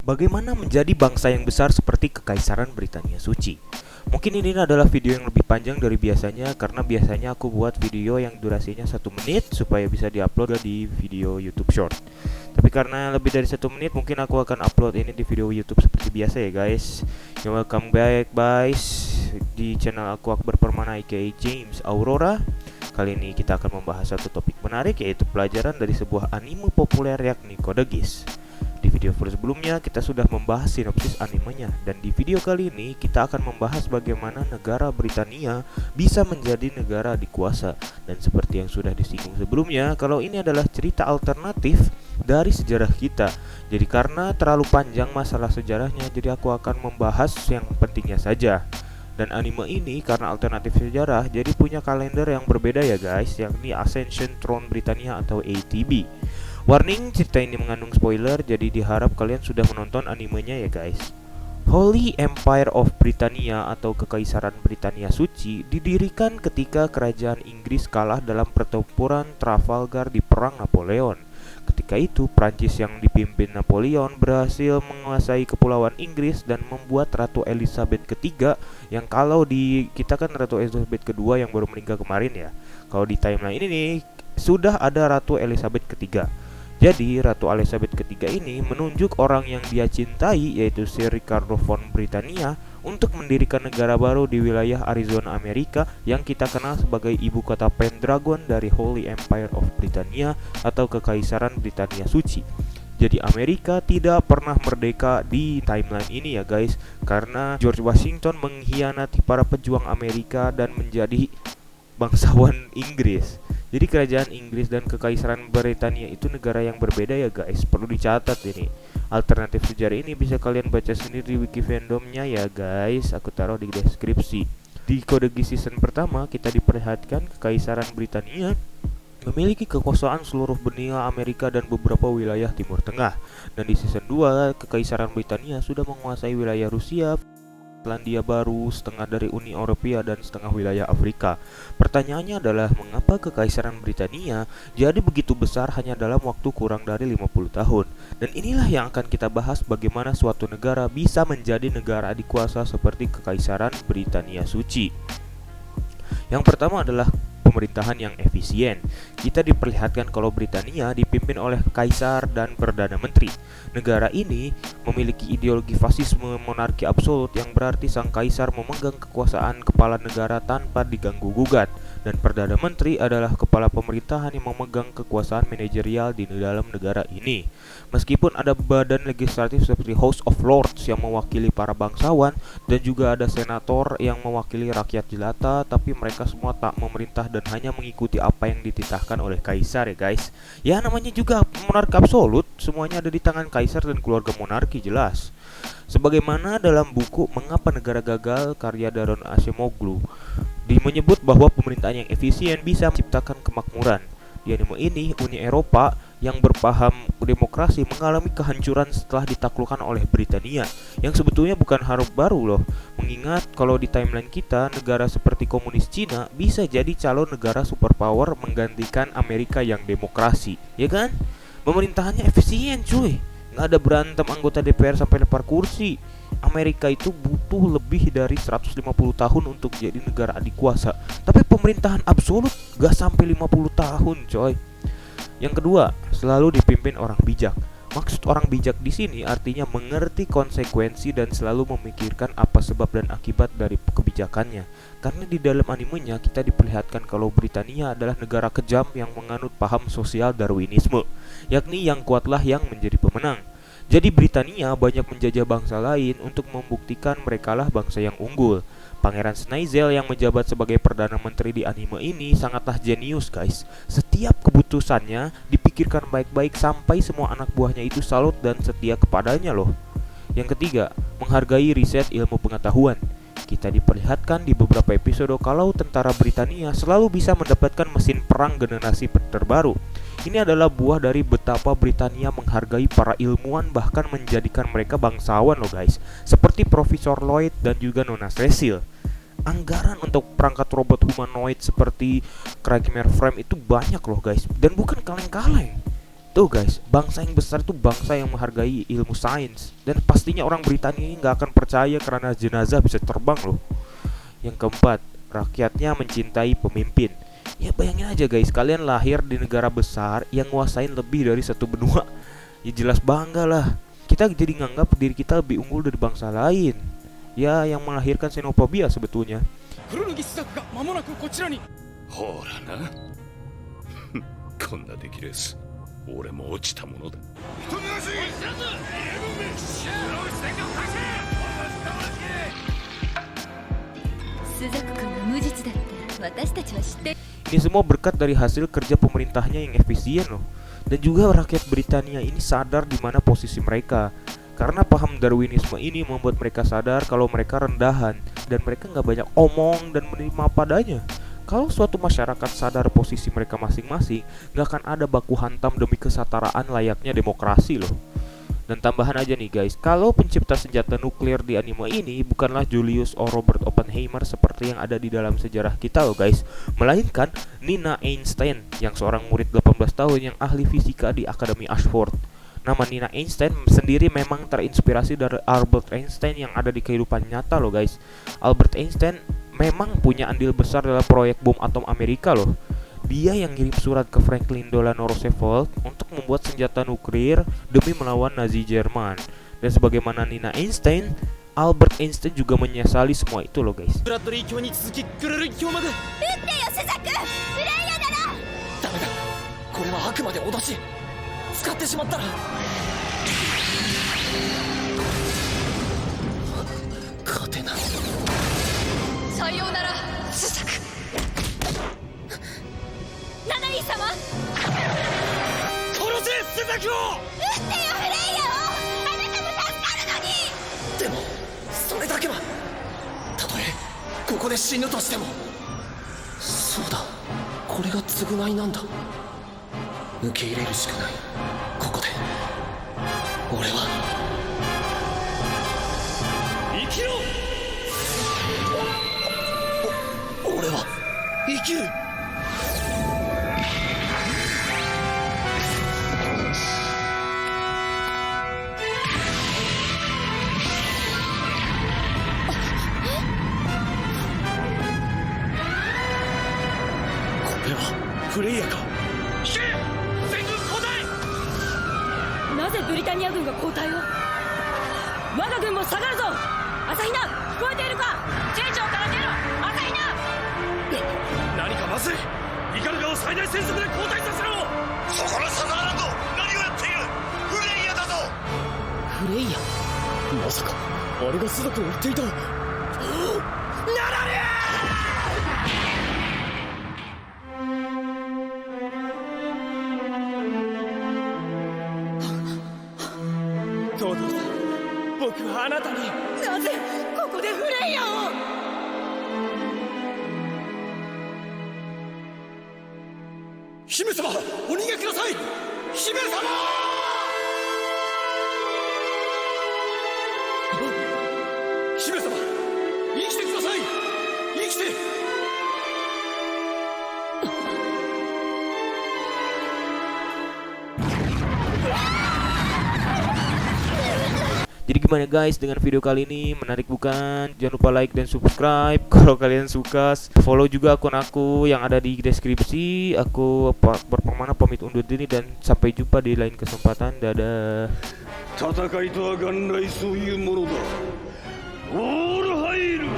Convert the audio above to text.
Bagaimana menjadi bangsa yang besar seperti Kekaisaran Britania Suci? Mungkin ini adalah video yang lebih panjang dari biasanya karena biasanya aku buat video yang durasinya 1 menit supaya bisa diupload di video YouTube Short. Tapi karena lebih dari 1 menit, mungkin aku akan upload ini di video YouTube seperti biasa ya guys. Welcome back guys di channel aku, Akbar Permana aka James Aurora. Kali ini kita akan membahas satu topik menarik, yaitu pelajaran dari sebuah anime populer yakni Code Geass. Di video sebelumnya kita sudah membahas sinopsis animenya, dan di video kali ini kita akan membahas bagaimana negara Britania bisa menjadi negara adikuasa. Dan seperti yang sudah disinggung sebelumnya, kalau ini adalah cerita alternatif dari sejarah kita. Jadi karena terlalu panjang masalah sejarahnya, jadi aku akan membahas yang pentingnya saja. Dan anime ini karena alternatif sejarah, jadi punya kalender yang berbeda ya guys, yakni Ascension Throne Britannia atau ATB. Warning, cerita ini mengandung spoiler, jadi diharap kalian sudah menonton animenya ya guys. Holy Empire of Britannia atau Kekaisaran Britania Suci didirikan ketika kerajaan Inggris kalah dalam pertempuran Trafalgar di Perang Napoleon. Ketika itu, Prancis yang dipimpin Napoleon berhasil menguasai kepulauan Inggris dan membuat Ratu Elizabeth ketiga, yang kalau di kita kan Ratu Elizabeth kedua yang baru meninggal kemarin ya. Kalau di timeline ini nih, sudah ada Ratu Elizabeth ketiga. Jadi Ratu Elizabeth ketiga ini menunjuk orang yang dia cintai, yaitu Sir Ricardo von Britannia, untuk mendirikan negara baru di wilayah Arizona Amerika yang kita kenal sebagai ibu kota Pendragon dari Holy Empire of Britannia atau Kekaisaran Britania Suci. Jadi Amerika tidak pernah merdeka di timeline ini ya guys, karena George Washington mengkhianati para pejuang Amerika dan menjadi bangsawan Inggris. Jadi kerajaan Inggris dan Kekaisaran Britania itu negara yang berbeda ya guys. Perlu dicatat ini. Alternatif sejarah ini bisa kalian baca sendiri di wiki fandomnya ya guys. Aku taruh di deskripsi. Di Code Geass season pertama kita diperlihatkan Kekaisaran Britania memiliki kekuasaan seluruh benua Amerika dan beberapa wilayah Timur Tengah. Dan di season 2 Kekaisaran Britania sudah menguasai wilayah Rusia, Selandia Baru, setengah dari Uni Eropa, dan setengah wilayah Afrika. Pertanyaannya adalah mengapa Kekaisaran Britania jadi begitu besar hanya dalam waktu kurang dari 50 tahun. Dan inilah yang akan kita bahas, bagaimana suatu negara bisa menjadi negara adikuasa seperti Kekaisaran Britania Suci. Yang pertama adalah pemerintahan yang efisien. Kita diperlihatkan kalau Britania dipimpin oleh kaisar dan perdana menteri. Negara ini memiliki ideologi fasisme monarki absolut, yang berarti sang kaisar memegang kekuasaan kepala negara tanpa diganggu gugat, dan perdana menteri adalah kepala pemerintahan yang memegang kekuasaan manajerial di dalam negara ini. Meskipun ada badan legislatif seperti House of Lords yang mewakili para bangsawan, dan juga ada senator yang mewakili rakyat jelata, tapi mereka semua tak memerintah dan hanya mengikuti apa yang dititahkan oleh kaisar ya guys. Ya namanya juga monarki absolut, semuanya ada di tangan kaisar dan keluarga monarki jelas. Sebagaimana dalam buku Mengapa Negara Gagal karya Daron Acemoglu, menyebut bahwa pemerintahan yang efisien bisa menciptakan kemakmuran. Di anime ini, Uni Eropa yang berpaham demokrasi mengalami kehancuran setelah ditaklukkan oleh Britania, yang sebetulnya bukan hal baru loh. Mengingat kalau di timeline kita, negara seperti komunis Cina bisa jadi calon negara superpower menggantikan Amerika yang demokrasi, ya kan? Pemerintahannya efisien cuy, nggak ada berantem anggota DPR sampai lempar kursi. Amerika itu butuh lebih dari 150 tahun untuk jadi negara adikuasa, tapi pemerintahan absolut gak sampai 50 tahun coy. Yang kedua, selalu dipimpin orang bijak. Maksud orang bijak di sini artinya mengerti konsekuensi dan selalu memikirkan apa sebab dan akibat dari kebijakannya. Karena di dalam animenya kita diperlihatkan kalau Britania adalah negara kejam yang menganut paham sosial Darwinisme, yakni yang kuatlah yang menjadi pemenang. Jadi Britania banyak menjajah bangsa lain untuk membuktikan merekalah bangsa yang unggul. Pangeran Sneasel yang menjabat sebagai Perdana Menteri di anime ini sangatlah jenius guys. Setiap keputusannya dipikirkan baik-baik sampai semua anak buahnya itu salut dan setia kepadanya loh. Yang ketiga, menghargai riset ilmu pengetahuan. Kita diperlihatkan di beberapa episode kalau tentara Britania selalu bisa mendapatkan mesin perang generasi terbaru. Ini adalah buah dari betapa Britania menghargai para ilmuwan, bahkan menjadikan mereka bangsawan loh guys, seperti Profesor Lloyd dan juga Nona Cecil. Anggaran untuk perangkat robot humanoid seperti Kragmer Frame itu banyak loh guys, dan bukan kaleng-kaleng. Tuh guys, bangsa yang besar itu bangsa yang menghargai ilmu sains. Dan pastinya orang Britania ini nggak akan percaya karena jenazah bisa terbang loh. Yang keempat, rakyatnya mencintai pemimpin. Ya bayangin aja guys, kalian lahir di negara besar yang nguasain lebih dari satu benua. Ya jelas bangga lah. Kita jadi nganggap diri kita lebih unggul dari bangsa lain. Ya yang melahirkan xenophobia sebetulnya. ほらなこんな出来レース俺も落ちたものだ人逃がしスザク君が無実だって私たちは知って。 Ini semua berkat dari hasil kerja pemerintahnya yang efisien loh. Dan juga rakyat Britania ini sadar di mana posisi mereka. Karena paham Darwinisme ini membuat mereka sadar kalau mereka rendahan dan mereka nggak banyak omong dan menerima padanya. Kalau suatu masyarakat sadar posisi mereka masing-masing, nggak akan ada baku hantam demi kesetaraan layaknya demokrasi loh. Dan tambahan aja nih guys, kalau pencipta senjata nuklir di anime ini bukanlah Julius or Robert Oppenheimer seperti yang ada di dalam sejarah kita loh guys, melainkan Nina Einstein yang seorang murid 18 tahun yang ahli fisika di Akademi Oxford. Nama Nina Einstein sendiri memang terinspirasi dari Albert Einstein yang ada di kehidupan nyata loh guys. Albert Einstein memang punya andil besar dalam proyek bom atom Amerika loh. Dia yang ngirim surat ke Franklin Delano Roosevelt untuk membuat senjata nuklir demi melawan Nazi Jerman. Dan sebagaimana Nina Einstein, Albert Einstein juga menyesali semua itu loh guys. ブラッドリー卿に続きグルルイ卿まで。撃ってよスザク、フレイヤだろ。ダメだ、これはあくまで脅し。使ってしまったら勝てない。さようならスザク。ナナリー様、殺せスザクを。撃ってよフレイヤを。あなたも助かるのに。でもそれだけは、たとえここで死ぬとしても。そうだ、これが償いなんだ。受け入れるしかない。ここで俺は生きろ。俺は生きる。これはフレイヤか。引け、全軍交代。なぜブリタニア軍が後退を。我が軍も下がるぞ。朝比奈、聞こえているか。チェンジョーから出ろ朝比奈。何かまずい。イカルガを最大戦速で交代させろ。そこのサザーランド、何をやっている。フレイヤだぞ。フレイヤ、まさかあれがスザクを追っていた。なられ東堂さん、僕はあなたに。なぜここでフレイヤを。姫様、お逃げください。姫様。姫様、生きてください。生きて。Jadi gimana guys dengan video kali ini, menarik bukan? Jangan lupa like dan subscribe kalau kalian suka. Follow juga akun aku yang ada di deskripsi. Aku berpamana pamit undur diri dan sampai jumpa di lain kesempatan. Dadah. 戦いとは元来そういうものだ。オールハイル。